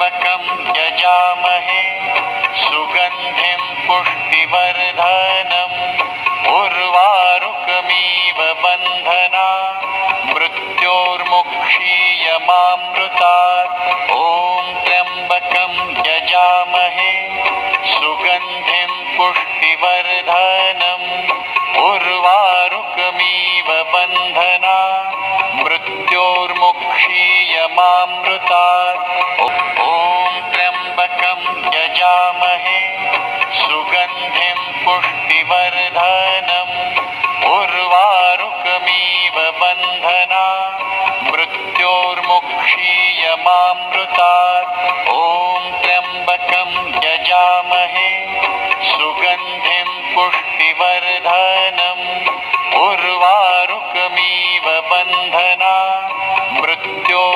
त्र्यम्बकं यजामहे सुगन्धिं पुष्टिवर्धनम् उर्वारुकमिव बन्धना मृत्योर्मुक्षीयमामृतात्। ॐ त्र्यम्बकं यजामहे सुगन्धिं पुष्टिवर्धनम् उर्वारुकमिव बन्धना मृत्योर्मुक्षीयमामृतात्। ॐ त्र्यम्बकं यजामहे सुगन्धिं पुष्टिवर्धनम् उर्वारुकमिव बन्धना मृत्योर्मुक्षीयमामृतात्। ॐ त्र्यम्बकं यजामहे सुगन्धिं पुष्टिवर्धनम् उर्वारुकमिव बन्धना मृत्योर्मुक्षीयमामृतात्।